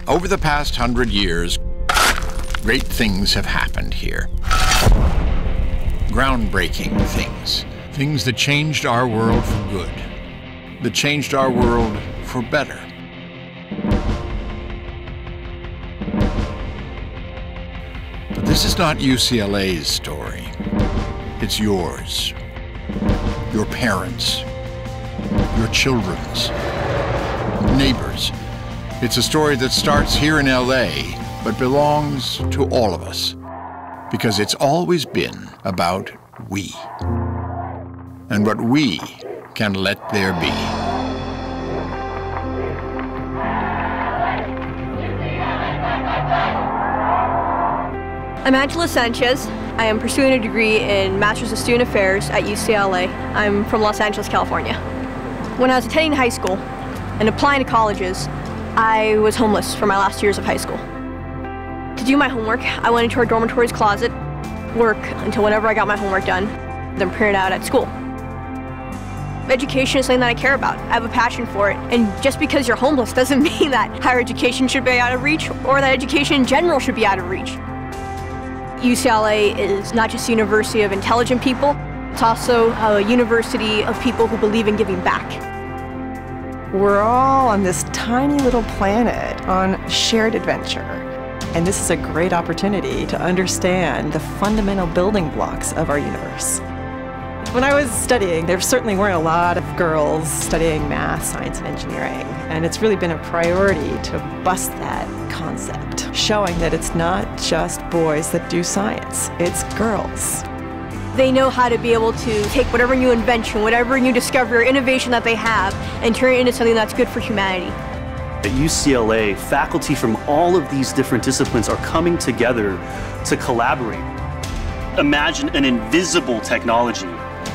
Over the past 100 years, great things have happened here. Groundbreaking things. Things that changed our world for good. That changed our world for better. But this is not UCLA's story. It's yours. Your parents. Your children's. Neighbors. It's a story that starts here in LA, but belongs to all of us. Because it's always been about we. And what we can let there be. I'm Angela Sanchez. I am pursuing a degree in Master's of Student Affairs at UCLA. I'm from Los Angeles, California. When I was attending high school and applying to colleges, I was homeless for my last years of high school. To do my homework, I went into our dormitory's closet, work until whenever I got my homework done, then print it out at school. Education is something that I care about. I have a passion for it. And just because you're homeless doesn't mean that higher education should be out of reach or that education in general should be out of reach. UCLA is not just a university of intelligent people, it's also a university of people who believe in giving back. We're all on this tiny little planet on shared adventure. And this is a great opportunity to understand the fundamental building blocks of our universe. When I was studying, there certainly weren't a lot of girls studying math, science, and engineering. And it's really been a priority to bust that concept, showing that it's not just boys that do science, it's girls. They know how to be able to take whatever new invention, whatever new discovery or innovation that they have and turn it into something that's good for humanity. At UCLA, faculty from all of these different disciplines are coming together to collaborate. Imagine an invisible technology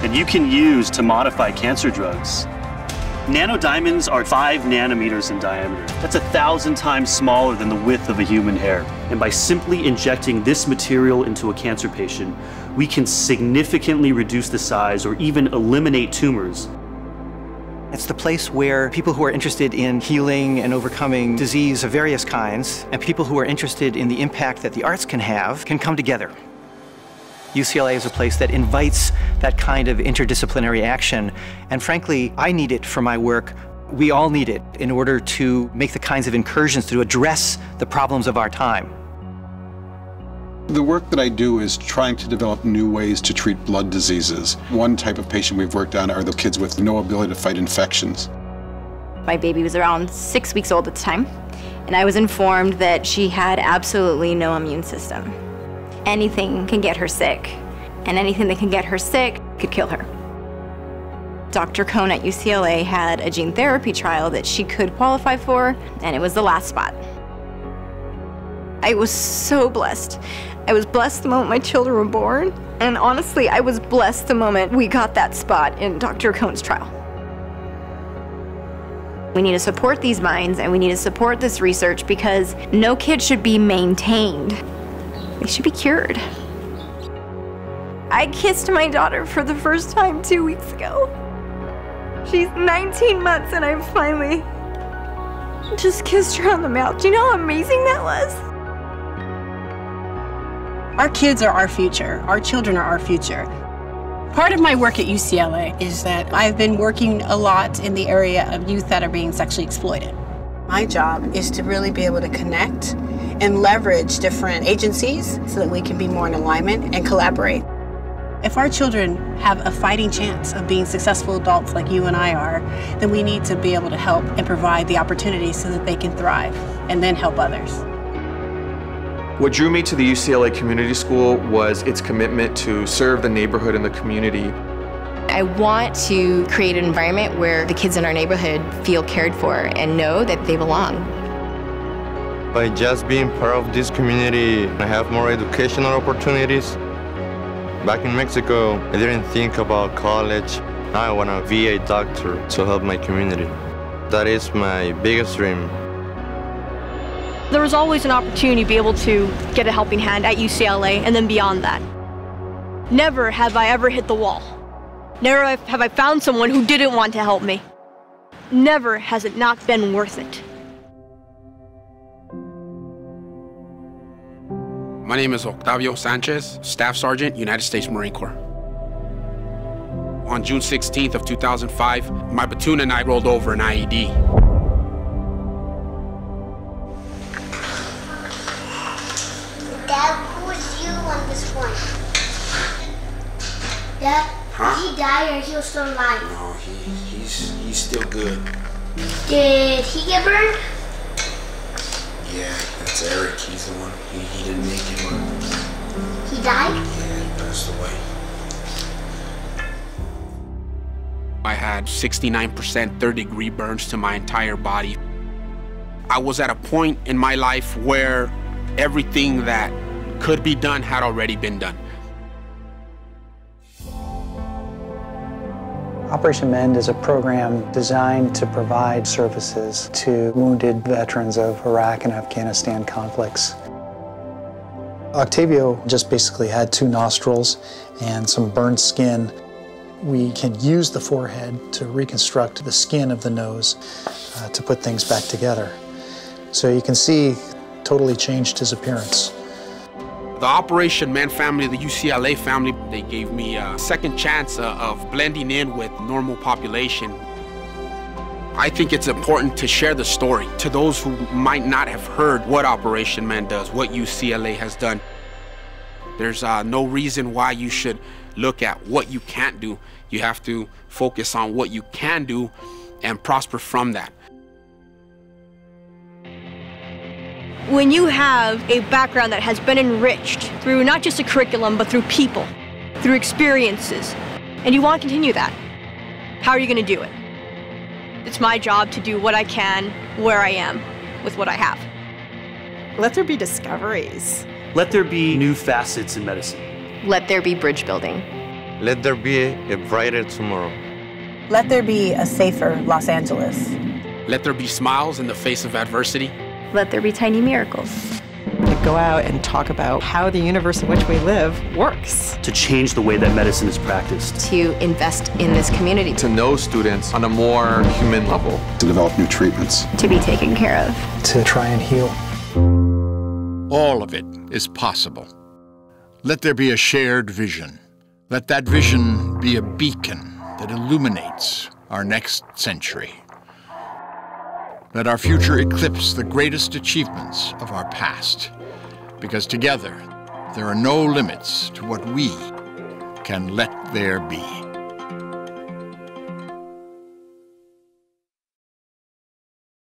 that you can use to modify cancer drugs. Nano diamonds are 5 nanometers in diameter. That's 1,000 times smaller than the width of a human hair. And by simply injecting this material into a cancer patient, we can significantly reduce the size or even eliminate tumors. It's the place where people who are interested in healing and overcoming disease of various kinds, and people who are interested in the impact that the arts can have, can come together. UCLA is a place that invites that kind of interdisciplinary action, and frankly, I need it for my work. We all need it in order to make the kinds of incursions to address the problems of our time. The work that I do is trying to develop new ways to treat blood diseases. One type of patient we've worked on are the kids with no ability to fight infections. My baby was around 6 weeks old at the time, and I was informed that she had absolutely no immune system. Anything can get her sick, and anything that can get her sick could kill her. Dr. Cohn at UCLA had a gene therapy trial that she could qualify for, and it was the last spot. I was so blessed. I was blessed the moment my children were born, and honestly, I was blessed the moment we got that spot in Dr. Cohn's trial. We need to support these minds, and we need to support this research because no kid should be maintained. They should be cured. I kissed my daughter for the first time 2 weeks ago. She's 19 months and I finally just kissed her on the mouth. Do you know how amazing that was? Our kids are our future. Our children are our future. Part of my work at UCLA is that I've been working a lot in the area of youth that are being sexually exploited. My job is to really be able to connect and leverage different agencies so that we can be more in alignment and collaborate. If our children have a fighting chance of being successful adults like you and I are, then we need to be able to help and provide the opportunities so that they can thrive and then help others. What drew me to the UCLA Community School was its commitment to serve the neighborhood and the community. I want to create an environment where the kids in our neighborhood feel cared for and know that they belong. By just being part of this community, I have more educational opportunities. Back in Mexico, I didn't think about college. Now I want to be a doctor to help my community. That is my biggest dream. There was always an opportunity to be able to get a helping hand at UCLA and then beyond that. Never have I ever hit the wall. Never have I found someone who didn't want to help me. Never has it not been worth it. My name is Octavio Sanchez, Staff Sergeant, United States Marine Corps. On June 16th of 2005, my platoon and I rolled over an IED. Dad, who was you on this one? Dad, did he die or he was still alive? No, he's still good. Did he get burned? Yeah, that's Eric. He's the one. He didn't make it, but he died? Yeah, he passed away. I had 69% third-degree burns to my entire body. I was at a point in my life where everything that could be done had already been done. Operation Mend is a program designed to provide services to wounded veterans of Iraq and Afghanistan conflicts. Octavio just basically had 2 nostrils and some burned skin. We can use the forehead to reconstruct the skin of the nose to put things back together. So you can see, totally changed his appearance. The Operation Mend family, the UCLA family, they gave me a second chance of blending in with normal population. I think it's important to share the story to those who might not have heard what Operation Mend does, what UCLA has done. There's no reason why you should look at what you can't do. You have to focus on what you can do and prosper from that. When you have a background that has been enriched through not just a curriculum, but through people, through experiences, and you want to continue that, how are you going to do it? It's my job to do what I can, where I am, with what I have. Let there be discoveries. Let there be new facets in medicine. Let there be bridge building. Let there be a brighter tomorrow. Let there be a safer Los Angeles. Let there be smiles in the face of adversity. Let there be tiny miracles. To go out and talk about how the universe in which we live works. To change the way that medicine is practiced. To invest in this community. To know students on a more human level. To develop new treatments. To be taken care of. To try and heal. All of it is possible. Let there be a shared vision. Let that vision be a beacon that illuminates our next century. Let our future eclipse the greatest achievements of our past, because together there are no limits to what we can let there be.